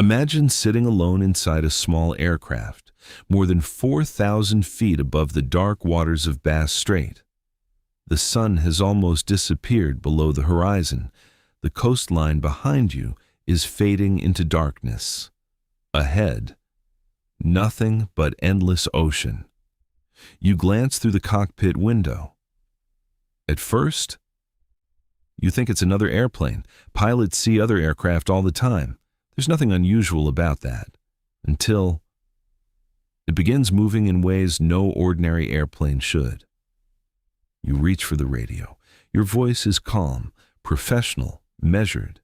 Imagine sitting alone inside a small aircraft, more than 4,000 feet above the dark waters of Bass Strait. The sun has almost disappeared below the horizon. The coastline behind you is fading into darkness. Ahead, nothing but endless ocean. You glance through the cockpit window. At first, you think it's another airplane. Pilots see other aircraft all the time. There's nothing unusual about that, until it begins moving in ways no ordinary airplane should. You reach for the radio. Your voice is calm, professional, measured,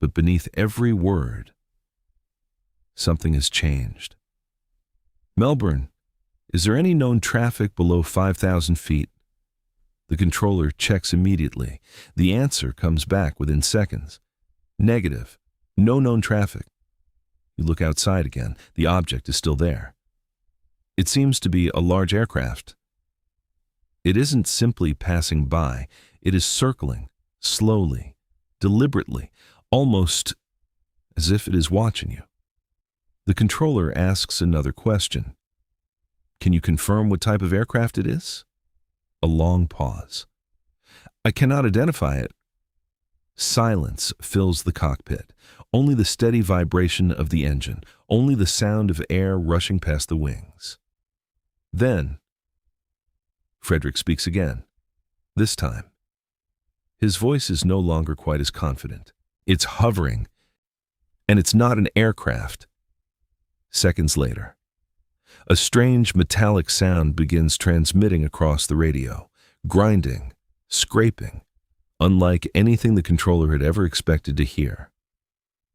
but beneath every word, something has changed. Melbourne, is there any known traffic below 5,000 feet? The controller checks immediately. The answer comes back within seconds. Negative. No known traffic. You look outside again. The object is still there. It seems to be a large aircraft. It isn't simply passing by. It is circling, slowly, deliberately, almost as if it is watching you. The controller asks another question. Can you confirm what type of aircraft it is? A long pause. I cannot identify it. Silence fills the cockpit. Only the steady vibration of the engine, only the sound of air rushing past the wings. Then, Frederick speaks again. This time, his voice is no longer quite as confident. It's hovering, and it's not an aircraft. Seconds later, a strange metallic sound begins transmitting across the radio, grinding, scraping, unlike anything the controller had ever expected to hear.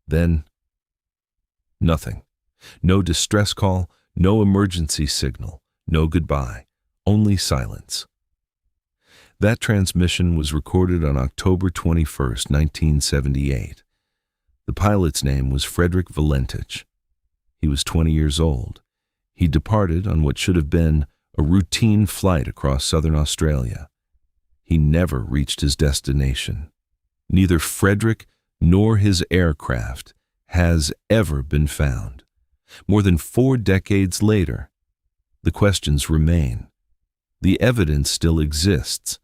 Then, nothing. No distress call, no emergency signal, no goodbye, only silence. That transmission was recorded on October 21st, 1978. The pilot's name was Frederick Valentich. He was 20 years old. He departed on what should have been a routine flight across southern Australia. He never reached his destination. Neither Frederick nor his aircraft has ever been found. More than 4 decades later, the questions remain. The evidence still exists,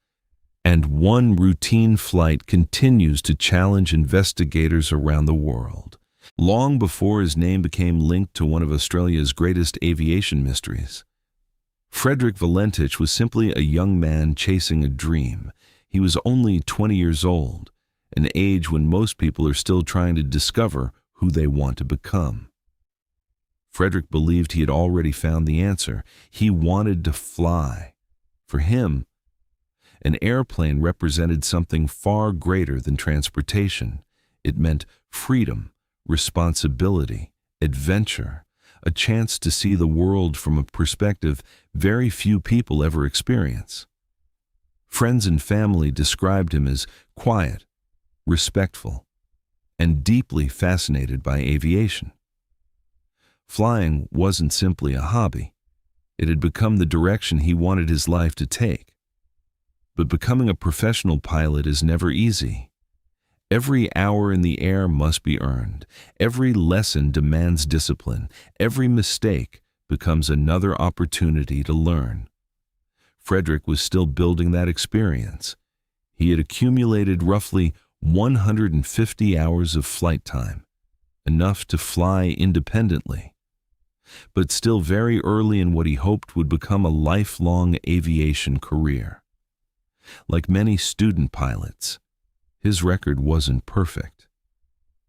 and one routine flight continues to challenge investigators around the world. Long before his name became linked to one of Australia's greatest aviation mysteries, Frederick Valentich was simply a young man chasing a dream. He was only 20 years old, an age when most people are still trying to discover who they want to become. Frederick believed he had already found the answer. He wanted to fly. For him, an airplane represented something far greater than transportation. It meant freedom, responsibility, adventure, a chance to see the world from a perspective very few people ever experience. Friends and family described him as quiet, respectful, and deeply fascinated by aviation. Flying wasn't simply a hobby. It had become the direction he wanted his life to take. But becoming a professional pilot is never easy. Every hour in the air must be earned. Every lesson demands discipline. Every mistake becomes another opportunity to learn. Frederick was still building that experience. He had accumulated roughly 150 hours of flight time, enough to fly independently, but still very early in what he hoped would become a lifelong aviation career. Like many student pilots, his record wasn't perfect.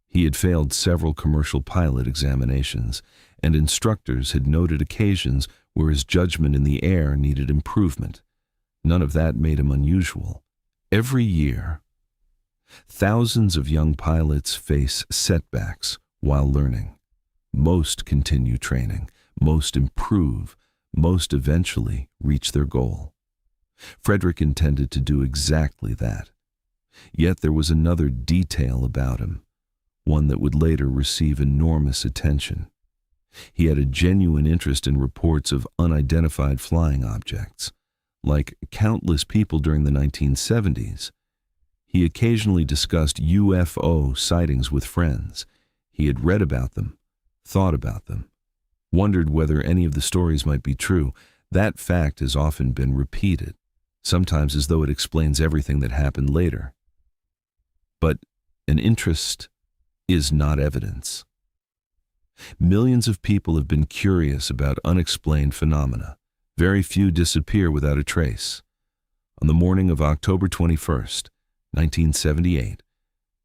He had failed several commercial pilot examinations, and instructors had noted occasions where his judgment in the air needed improvement. None of that made him unusual. Every year, thousands of young pilots face setbacks while learning. Most continue training, most improve, most eventually reach their goal. Frederick intended to do exactly that. Yet there was another detail about him, one that would later receive enormous attention. He had a genuine interest in reports of unidentified flying objects. Like countless people during the 1970s, he occasionally discussed UFO sightings with friends. He had read about them, thought about them, wondered whether any of the stories might be true. That fact has often been repeated, sometimes as though it explains everything that happened later. But an interest is not evidence. Millions of people have been curious about unexplained phenomena. Very few disappear without a trace. On the morning of October 21st, 1978,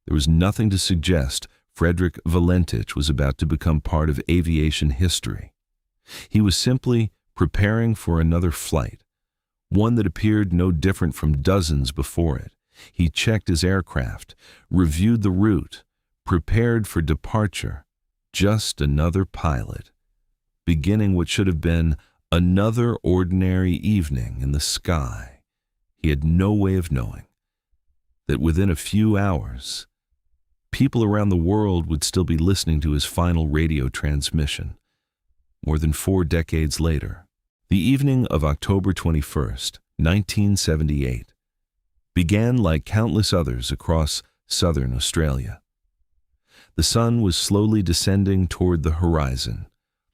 there was nothing to suggest Frederick Valentich was about to become part of aviation history. He was simply preparing for another flight, one that appeared no different from dozens before it. He checked his aircraft, reviewed the route, prepared for departure. Just another pilot, beginning what should have been another ordinary evening in the sky. He had no way of knowing that within a few hours, people around the world would still be listening to his final radio transmission. More than 4 decades later, the evening of October 21st, 1978, began like countless others across southern Australia. The sun was slowly descending toward the horizon.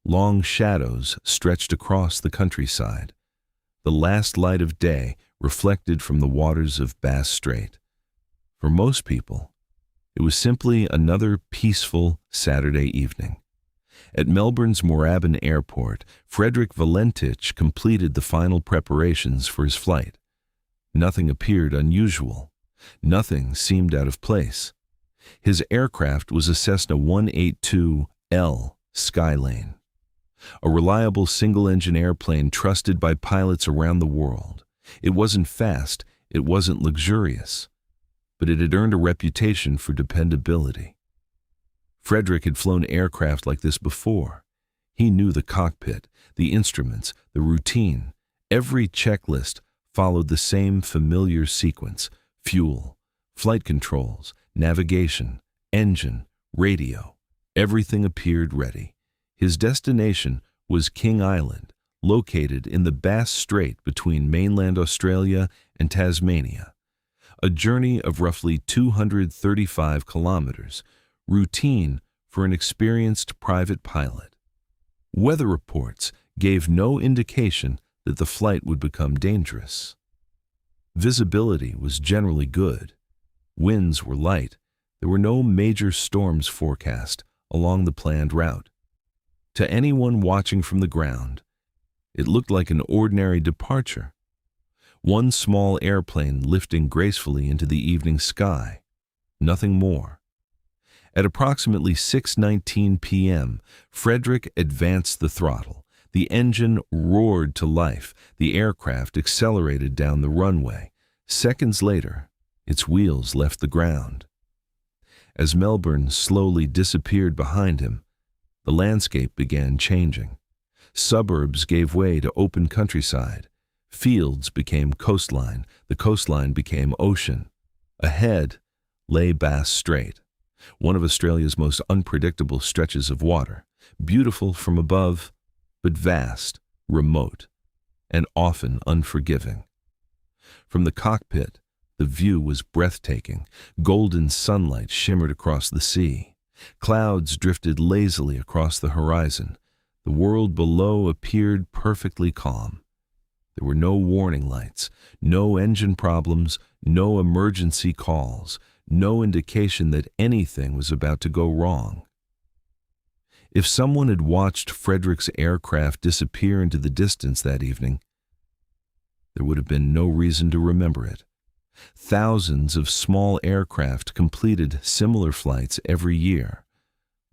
Long shadows stretched across the countryside. The last light of day reflected from the waters of Bass Strait. For most people, it was simply another peaceful Saturday evening. At Melbourne's Moorabbin Airport, Frederick Valentich completed the final preparations for his flight. Nothing appeared unusual. Nothing seemed out of place. His aircraft was a Cessna 182L Skylane, a reliable single-engine airplane trusted by pilots around the world. It wasn't fast, it wasn't luxurious, but it had earned a reputation for dependability. Frederick had flown aircraft like this before. He knew the cockpit, the instruments, the routine. Every checklist followed the same familiar sequence: fuel, flight controls, navigation, engine, radio. Everything appeared ready. His destination was King Island, located in the Bass Strait between mainland Australia and Tasmania. A journey of roughly 235 kilometers, routine for an experienced private pilot. Weather reports gave no indication that the flight would become dangerous. Visibility was generally good. Winds were light. There were no major storms forecast along the planned route. To anyone watching from the ground, it looked like an ordinary departure. One small airplane lifting gracefully into the evening sky. Nothing more. At approximately 6:19 p.m., Frederick advanced the throttle. The engine roared to life. The aircraft accelerated down the runway. Seconds later, its wheels left the ground. As Melbourne slowly disappeared behind him, the landscape began changing. Suburbs gave way to open countryside. Fields became coastline. The coastline became ocean. Ahead lay Bass Strait, one of Australia's most unpredictable stretches of water, beautiful from above, but vast, remote, and often unforgiving. From the cockpit, the view was breathtaking. Golden sunlight shimmered across the sea. Clouds drifted lazily across the horizon. The world below appeared perfectly calm. There were no warning lights, no engine problems, no emergency calls, no indication that anything was about to go wrong. If someone had watched Frederick's aircraft disappear into the distance that evening, there would have been no reason to remember it. Thousands of small aircraft completed similar flights every year.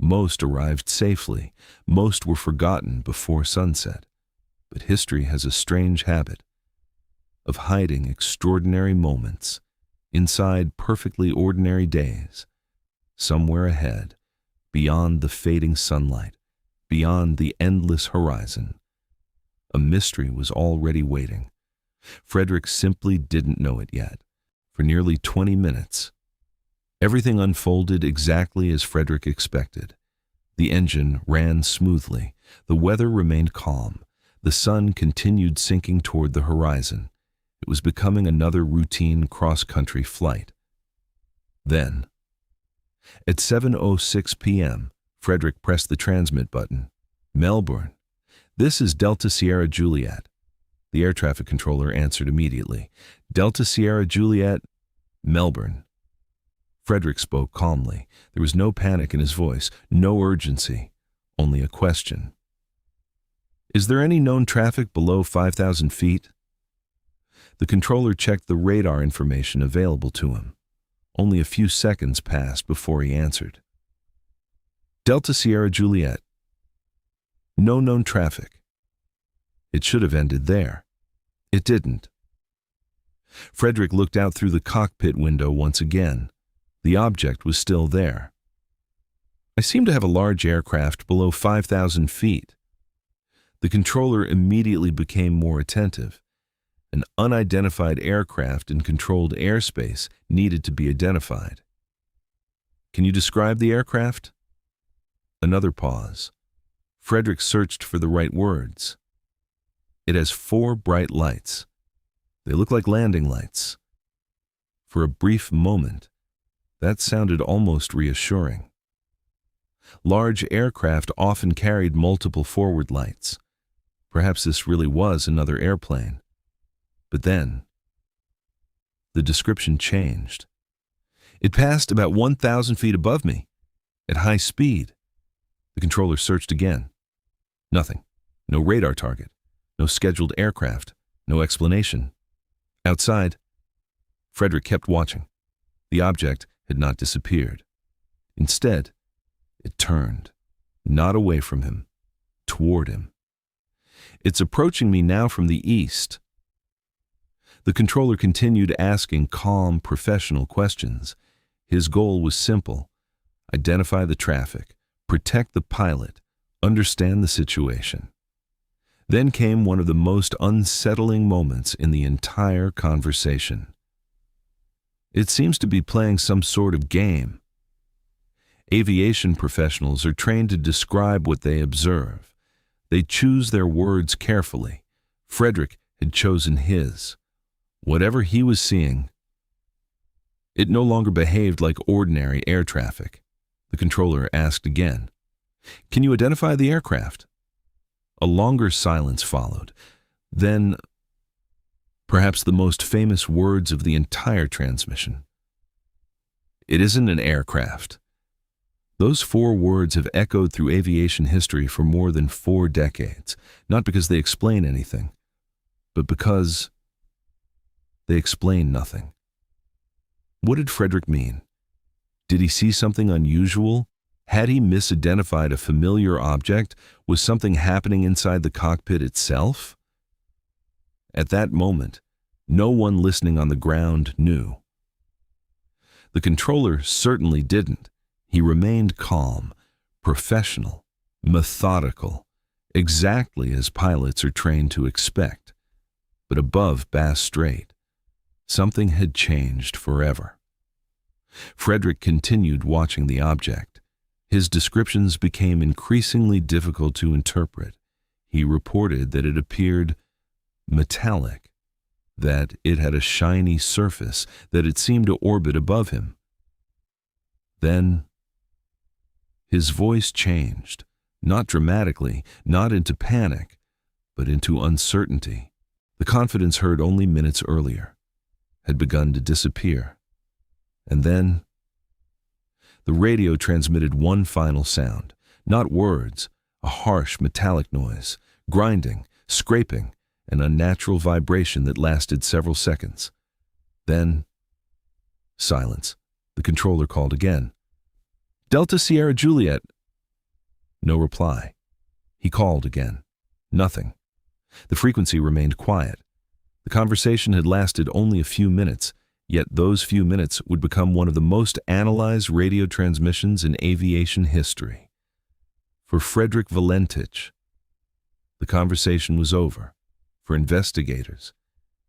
Most arrived safely. Most were forgotten before sunset. But history has a strange habit of hiding extraordinary moments inside perfectly ordinary days, somewhere ahead, beyond the fading sunlight, beyond the endless horizon. A mystery was already waiting. Frederick simply didn't know it yet. For nearly 20 minutes, everything unfolded exactly as Frederick expected. The engine ran smoothly. The weather remained calm. The sun continued sinking toward the horizon. It was becoming another routine cross-country flight. Then, at 7:06 p.m., Frederick pressed the transmit button. Melbourne. This is Delta Sierra Juliet. The air traffic controller answered immediately. Delta Sierra Juliet, Melbourne. Frederick spoke calmly. There was no panic in his voice, no urgency, only a question. Is there any known traffic below 5,000 feet? The controller checked the radar information available to him. Only a few seconds passed before he answered. Delta Sierra Juliet. No known traffic. It should have ended there. It didn't. Frederick looked out through the cockpit window once again. The object was still there. I seem to have a large aircraft below 5,000 feet. The controller immediately became more attentive. An unidentified aircraft in controlled airspace needed to be identified. Can you describe the aircraft? Another pause. Frederick searched for the right words. It has 4 bright lights. They look like landing lights. For a brief moment, that sounded almost reassuring. Large aircraft often carried multiple forward lights. Perhaps this really was another airplane. But then, the description changed. It passed about 1,000 feet above me, at high speed. The controller searched again. Nothing. No radar target. No scheduled aircraft. No explanation. Outside, Frederick kept watching. The object had not disappeared. Instead, it turned, not away from him, toward him. It's approaching me now from the east. The controller continued asking calm, professional questions. His goal was simple: identify the traffic, protect the pilot, understand the situation. Then came one of the most unsettling moments in the entire conversation. It seems to be playing some sort of game. Aviation professionals are trained to describe what they observe. They choose their words carefully. Frederick had chosen his. Whatever he was seeing, it no longer behaved like ordinary air traffic. The controller asked again, "Can you identify the aircraft?" A longer silence followed. Then, perhaps the most famous words of the entire transmission. "It isn't an aircraft." Those 4 words have echoed through aviation history for more than 4 decades, not because they explain anything, but because they explain nothing. What did Frederick mean? Did he see something unusual? Had he misidentified a familiar object? Was something happening inside the cockpit itself? At that moment, no one listening on the ground knew. The controller certainly didn't. He remained calm, professional, methodical, exactly as pilots are trained to expect. But above Bass Strait, something had changed forever. Frederick continued watching the object. His descriptions became increasingly difficult to interpret. He reported that it appeared metallic, that it had a shiny surface, that it seemed to orbit above him. Then, his voice changed, not dramatically, not into panic, but into uncertainty. The confidence heard only minutes earlier had begun to disappear. And then, the radio transmitted one final sound, not words, a harsh metallic noise, grinding, scraping, an unnatural vibration that lasted several seconds. Then, silence. The controller called again. "Delta Sierra Juliet." No reply. He called again. Nothing. The frequency remained quiet. The conversation had lasted only a few minutes, yet those few minutes would become one of the most analyzed radio transmissions in aviation history. For Frederick Valentich, the conversation was over. For investigators,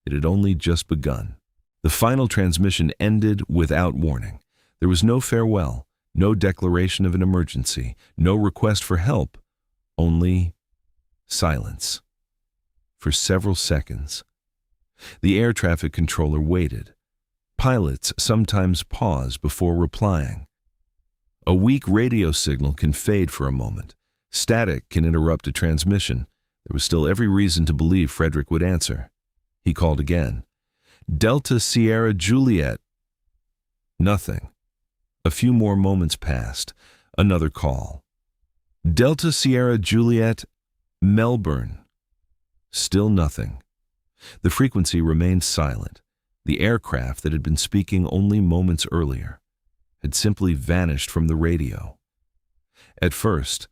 it had only just begun. The final transmission ended without warning. There was no farewell, no declaration of an emergency, no request for help, only silence. For several seconds, the air traffic controller waited. Pilots sometimes pause before replying. A weak radio signal can fade for a moment. Static can interrupt a transmission. There was still every reason to believe Frederick would answer. He called again. Delta Sierra Juliet. Nothing. A few more moments passed. Another call. Delta Sierra Juliet, Melbourne. Still nothing. The frequency remained silent. The aircraft that had been speaking only moments earlier had simply vanished from the radio. At first,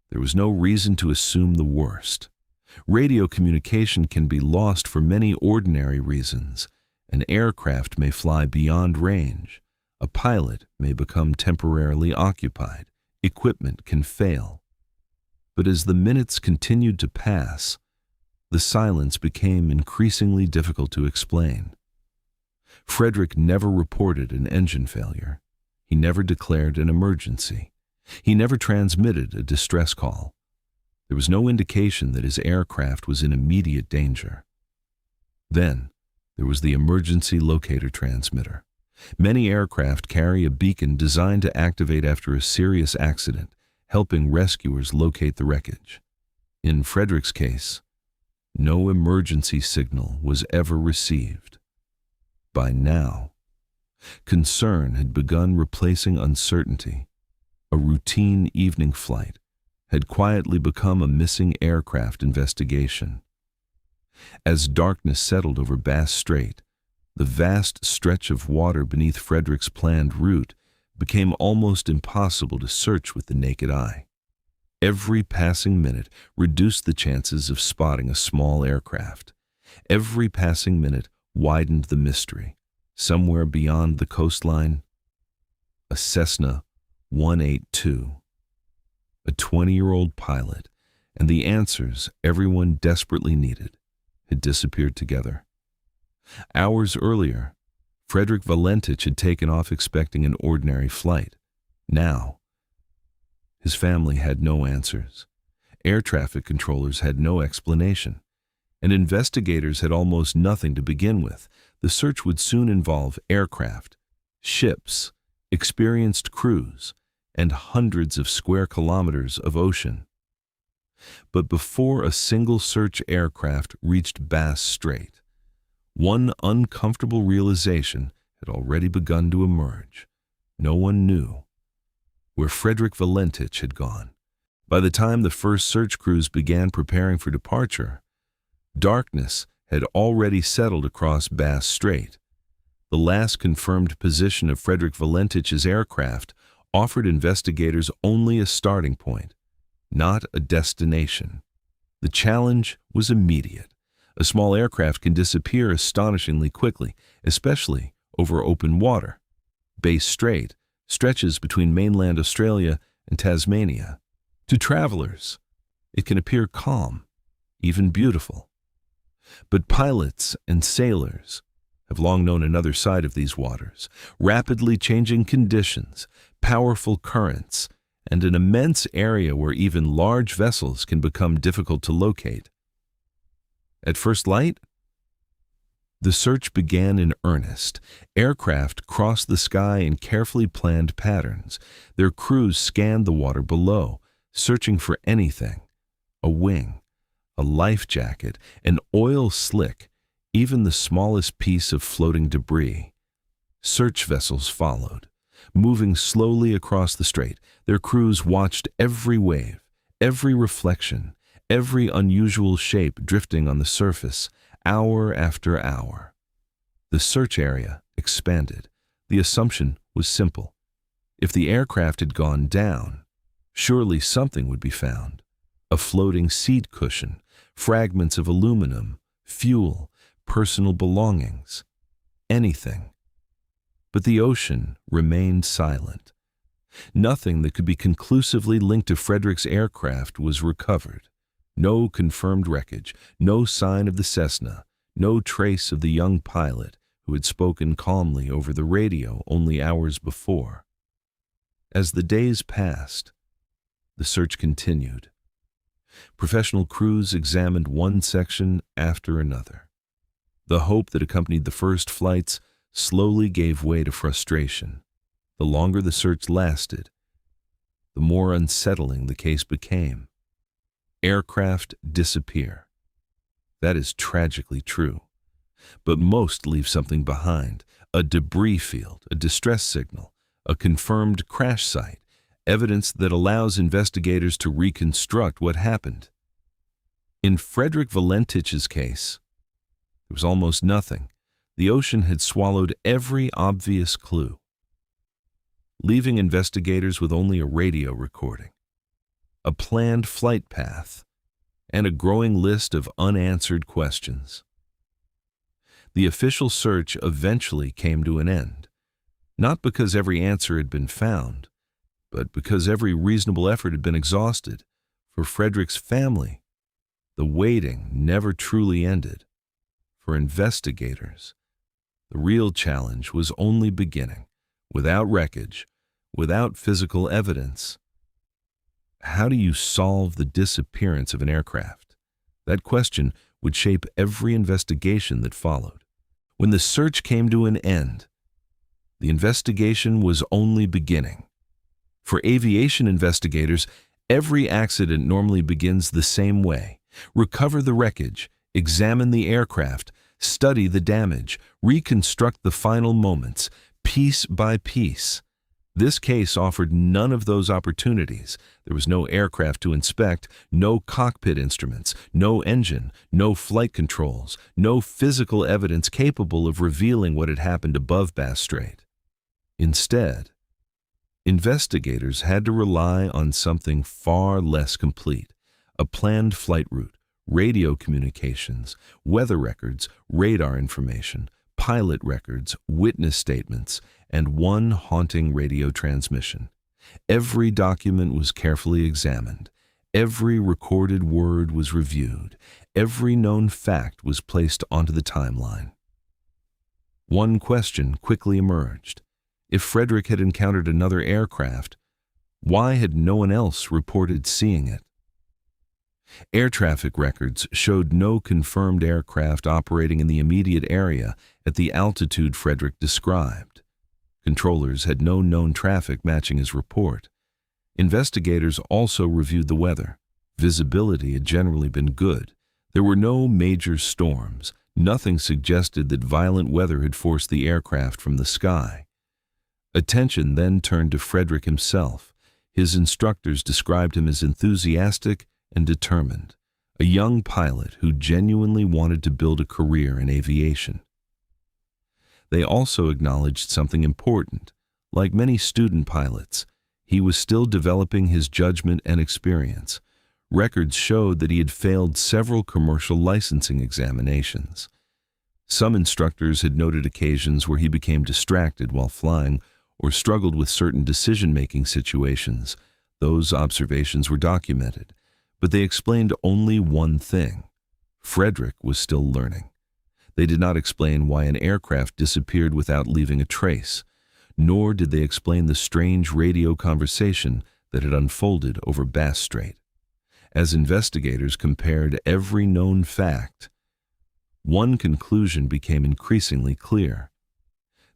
there was no reason to assume the worst. Radio communication can be lost for many ordinary reasons. An aircraft may fly beyond range. A pilot may become temporarily occupied. Equipment can fail. But as the minutes continued to pass, the silence became increasingly difficult to explain. Frederick never reported an engine failure. He never declared an emergency. He never transmitted a distress call. There was no indication that his aircraft was in immediate danger. Then, there was the emergency locator transmitter. Many aircraft carry a beacon designed to activate after a serious accident, helping rescuers locate the wreckage. In Frederick's case, no emergency signal was ever received. By now, concern had begun replacing uncertainty. A routine evening flight had quietly become a missing aircraft investigation. As darkness settled over Bass Strait, the vast stretch of water beneath Frederick's planned route became almost impossible to search with the naked eye. Every passing minute reduced the chances of spotting a small aircraft. Every passing minute widened the mystery. Somewhere beyond the coastline, a Cessna 182. A 20-year-old pilot and the answers everyone desperately needed had disappeared together. Hours earlier, Frederick Valentich had taken off expecting an ordinary flight. Now, his family had no answers. Air traffic controllers had no explanation. And investigators had almost nothing to begin with. The search would soon involve aircraft, ships, experienced crews, and hundreds of square kilometers of ocean. But before a single search aircraft reached Bass Strait, one uncomfortable realization had already begun to emerge. No one knew where Frederick Valentich had gone. By the time the first search crews began preparing for departure, darkness had already settled across Bass Strait. The last confirmed position of Frederick Valentich's aircraft offered investigators only a starting point, not a destination. The challenge was immediate. A small aircraft can disappear astonishingly quickly, especially over open water. Bass Strait stretches between mainland Australia and Tasmania. To travelers, it can appear calm, even beautiful. But pilots and sailors have long known another side of these waters: rapidly changing conditions, powerful currents, and an immense area where even large vessels can become difficult to locate. At first light, the search began in earnest. Aircraft crossed the sky in carefully planned patterns. Their crews scanned the water below, searching for anything: a wing, a life jacket, an oil slick, even the smallest piece of floating debris. Search vessels followed, moving slowly across the strait. Their crews watched every wave, every reflection, every unusual shape drifting on the surface, hour after hour. The search area expanded. The assumption was simple: if the aircraft had gone down, surely something would be found: a floating seat cushion, fragments of aluminum, fuel, personal belongings, anything. But the ocean remained silent. Nothing that could be conclusively linked to Frederick's aircraft was recovered. No confirmed wreckage, no sign of the Cessna, no trace of the young pilot who had spoken calmly over the radio only hours before. As the days passed, the search continued. Professional crews examined one section after another. The hope that accompanied the first flights slowly gave way to frustration. The longer the search lasted, the more unsettling the case became. Aircraft disappear. That is tragically true. But most leave something behind: a debris field, a distress signal, a confirmed crash site, evidence that allows investigators to reconstruct what happened. In Frederick Valentich's case, there was almost nothing. The ocean had swallowed every obvious clue, leaving investigators with only a radio recording, a planned flight path, and a growing list of unanswered questions. The official search eventually came to an end, not because every answer had been found, but because every reasonable effort had been exhausted. For Frederick's family, the waiting never truly ended. For investigators, the real challenge was only beginning. Without wreckage, without physical evidence, how do you solve the disappearance of an aircraft? That question would shape every investigation that followed. When the search came to an end, the investigation was only beginning. For aviation investigators, every accident normally begins the same way: recover the wreckage, examine the aircraft, study the damage, reconstruct the final moments, piece by piece. This case offered none of those opportunities. There was no aircraft to inspect, no cockpit instruments, no engine, no flight controls, no physical evidence capable of revealing what had happened above Bass Strait. Instead, investigators had to rely on something far less complete: a planned flight route, radio communications, weather records, radar information, pilot records, witness statements, and one haunting radio transmission. Every document was carefully examined. Every recorded word was reviewed. Every known fact was placed onto the timeline. One question quickly emerged: if Frederick had encountered another aircraft, why had no one else reported seeing it? Air traffic records showed no confirmed aircraft operating in the immediate area at the altitude Frederick described. Controllers had no known traffic matching his report. Investigators also reviewed the weather. Visibility had generally been good. There were no major storms. Nothing suggested that violent weather had forced the aircraft from the sky. Attention then turned to Frederick himself. His instructors described him as enthusiastic and determined, a young pilot who genuinely wanted to build a career in aviation. They also acknowledged something important. Like many student pilots, he was still developing his judgment and experience. Records showed that he had failed several commercial licensing examinations. Some instructors had noted occasions where he became distracted while flying or struggled with certain decision-making situations. Those observations were documented, but they explained only one thing: Frederick was still learning. They did not explain why an aircraft disappeared without leaving a trace, nor did they explain the strange radio conversation that had unfolded over Bass Strait. As investigators compared every known fact, one conclusion became increasingly clear: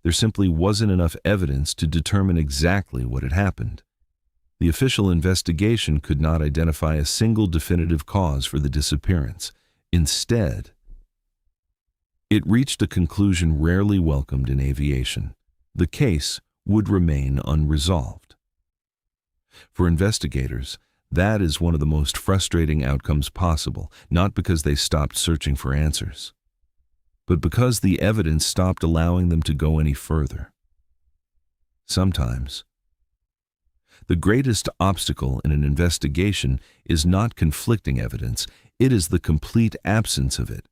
there simply wasn't enough evidence to determine exactly what had happened. The official investigation could not identify a single definitive cause for the disappearance. Instead, it reached a conclusion rarely welcomed in aviation: the case would remain unresolved. For investigators, that is one of the most frustrating outcomes possible, not because they stopped searching for answers, but because the evidence stopped allowing them to go any further. Sometimes, the greatest obstacle in an investigation is not conflicting evidence, it is the complete absence of it.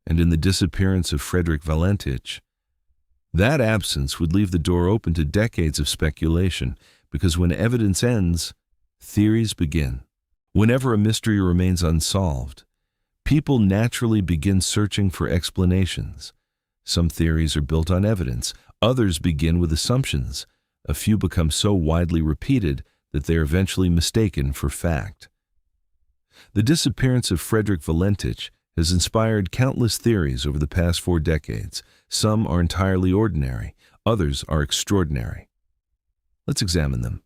And in the disappearance of Frederick Valentich, that absence would leave the door open to decades of speculation, because when evidence ends, theories begin. Whenever a mystery remains unsolved, people naturally begin searching for explanations. Some theories are built on evidence, others begin with assumptions. A few become so widely repeated that they are eventually mistaken for fact. The disappearance of Frederick Valentich has inspired countless theories over the past 4 decades. Some are entirely ordinary, others are extraordinary. Let's examine them.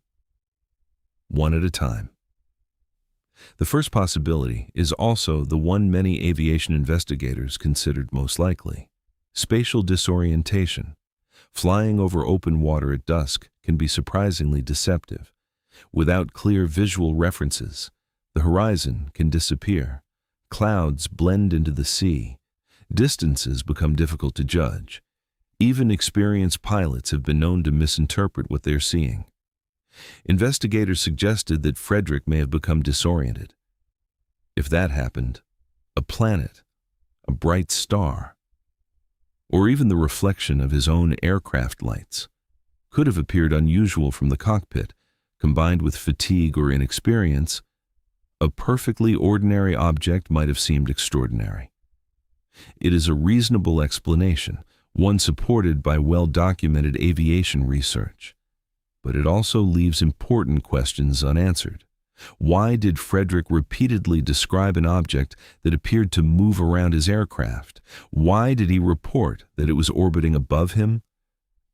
one at a time. The first possibility is also the one many aviation investigators considered most likely: spatial disorientation. Flying over open water at dusk can be surprisingly deceptive. Without clear visual references, the horizon can disappear. Clouds blend into the sea. Distances become difficult to judge. Even experienced pilots have been known to misinterpret what they're seeing. Investigators suggested that Frederick may have become disoriented. If that happened, a planet, a bright star, or even the reflection of his own aircraft lights could have appeared unusual from the cockpit. Combined with fatigue or inexperience, a perfectly ordinary object might have seemed extraordinary. It is a reasonable explanation, one supported by well-documented aviation research. But it also leaves important questions unanswered. Why did Frederick repeatedly describe an object that appeared to move around his aircraft? Why did he report that it was orbiting above him?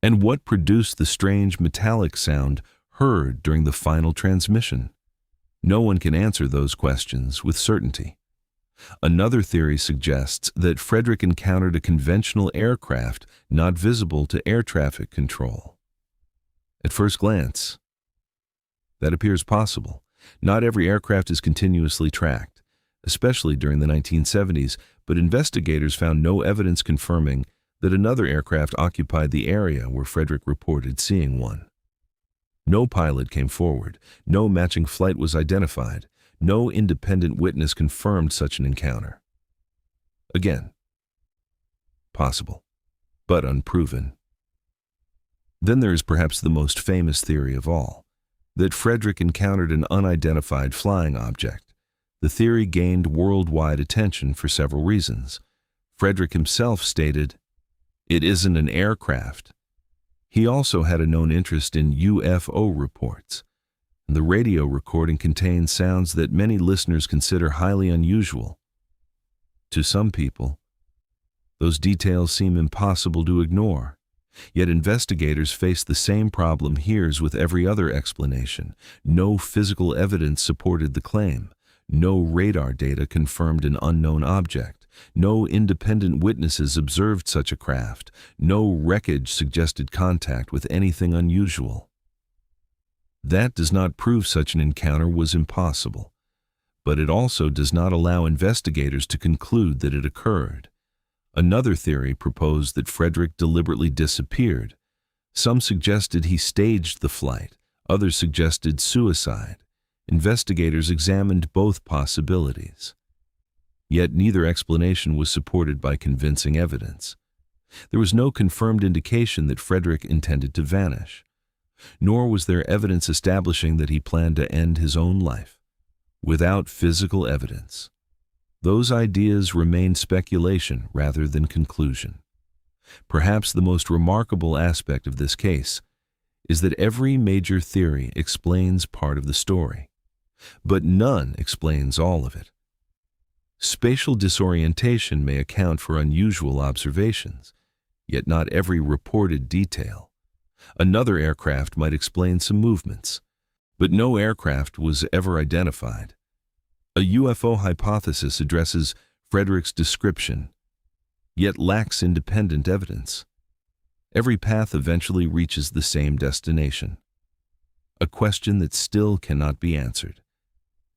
And what produced the strange metallic sound heard during the final transmission? No one can answer those questions with certainty. Another theory suggests that Frederick encountered a conventional aircraft not visible to air traffic control. At first glance, that appears possible. Not every aircraft is continuously tracked, especially during the 1970s, but investigators found no evidence confirming that another aircraft occupied the area where Frederick reported seeing one. No pilot came forward. No matching flight was identified. No independent witness confirmed such an encounter. Again, possible, but unproven. Then there is perhaps the most famous theory of all, that Frederick encountered an unidentified flying object. The theory gained worldwide attention for several reasons. Frederick himself stated, "It isn't an aircraft." He also had a known interest in UFO reports. The radio recording contains sounds that many listeners consider highly unusual. To some people, those details seem impossible to ignore. Yet investigators face the same problem here as with every other explanation. No physical evidence supported the claim. No radar data confirmed an unknown object. No independent witnesses observed such a craft. No wreckage suggested contact with anything unusual. That does not prove such an encounter was impossible, but it also does not allow investigators to conclude that it occurred. Another theory proposed that Frederick deliberately disappeared. Some suggested he staged the flight. Others suggested suicide. Investigators examined both possibilities. Yet neither explanation was supported by convincing evidence. There was no confirmed indication that Frederick intended to vanish, nor was there evidence establishing that he planned to end his own life. Without physical evidence, those ideas remain speculation rather than conclusion. Perhaps the most remarkable aspect of this case is that every major theory explains part of the story, but none explains all of it. Spatial disorientation may account for unusual observations, yet not every reported detail. Another aircraft might explain some movements, but no aircraft was ever identified. A UFO hypothesis addresses Frederick's description, yet lacks independent evidence. Every path eventually reaches the same destination, a question that still cannot be answered.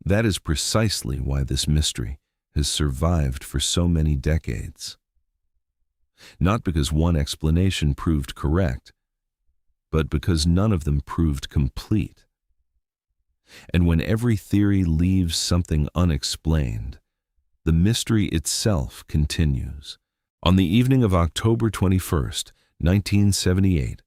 That is precisely why this mystery has survived for so many decades. Not because one explanation proved correct, but because none of them proved complete. And when every theory leaves something unexplained, the mystery itself continues. On the evening of October 21st, 1978,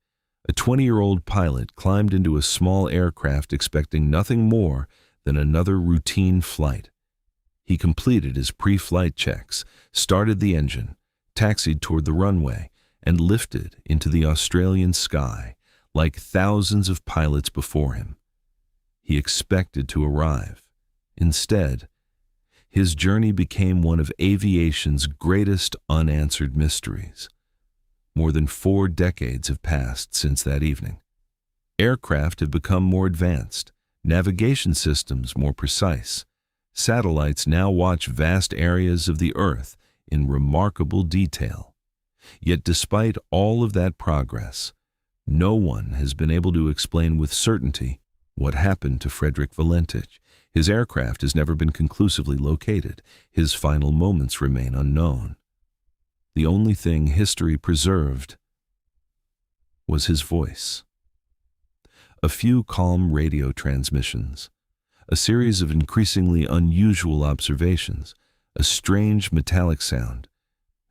a 20-year-old pilot climbed into a small aircraft expecting nothing more than another routine flight. He completed his pre-flight checks, started the engine, taxied toward the runway, and lifted into the Australian sky like thousands of pilots before him. He expected to arrive. Instead, his journey became one of aviation's greatest unanswered mysteries. More than 4 decades have passed since that evening. Aircraft have become more advanced. navigation systems more precise. Satellites now watch vast areas of the Earth in remarkable detail. Yet despite all of that progress, no one has been able to explain with certainty what happened to Frederick Valentich. His aircraft has never been conclusively located. His final moments remain unknown. The only thing history preserved was his voice. A few calm radio transmissions, a series of increasingly unusual observations, a strange metallic sound,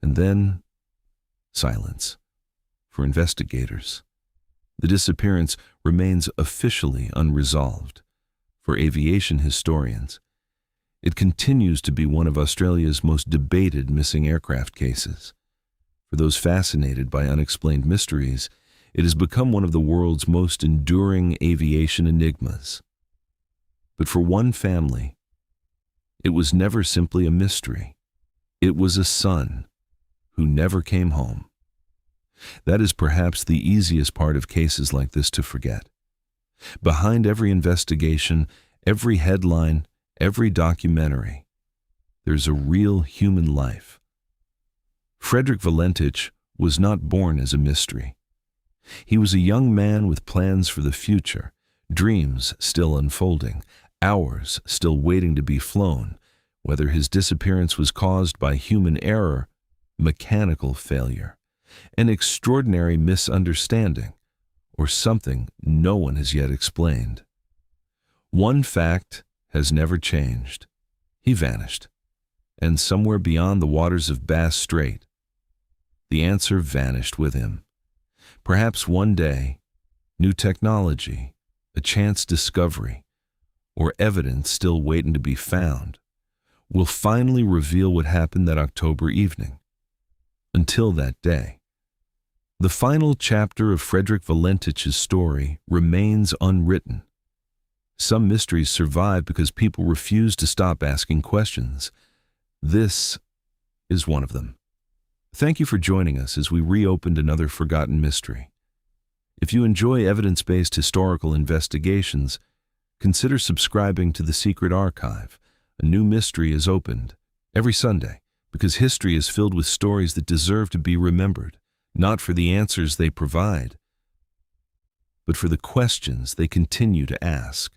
and then silence. For investigators, the disappearance remains officially unresolved. For aviation historians, it continues to be one of Australia's most debated missing aircraft cases. For those fascinated by unexplained mysteries, it has become one of the world's most enduring aviation enigmas. But for one family, it was never simply a mystery. It was a son who never came home. That is perhaps the easiest part of cases like this to forget. Behind every investigation, every headline, every documentary, there's a real human life. Frederick Valentich was not born as a mystery. He was a young man with plans for the future, dreams still unfolding, hours still waiting to be flown, whether his disappearance was caused by human error, mechanical failure, an extraordinary misunderstanding, or something no one has yet explained. One fact has never changed. He vanished, and somewhere beyond the waters of Bass Strait, the answer vanished with him. Perhaps one day, new technology, a chance discovery, or evidence still waiting to be found, will finally reveal what happened that October evening. Until that day, the final chapter of Frederick Valentich's story remains unwritten. Some mysteries survive because people refuse to stop asking questions. This is one of them. Thank you for joining us as we reopened another forgotten mystery. If you enjoy evidence-based historical investigations, consider subscribing to The Secret Archive. A new mystery is opened every Sunday because history is filled with stories that deserve to be remembered, not for the answers they provide, but for the questions they continue to ask.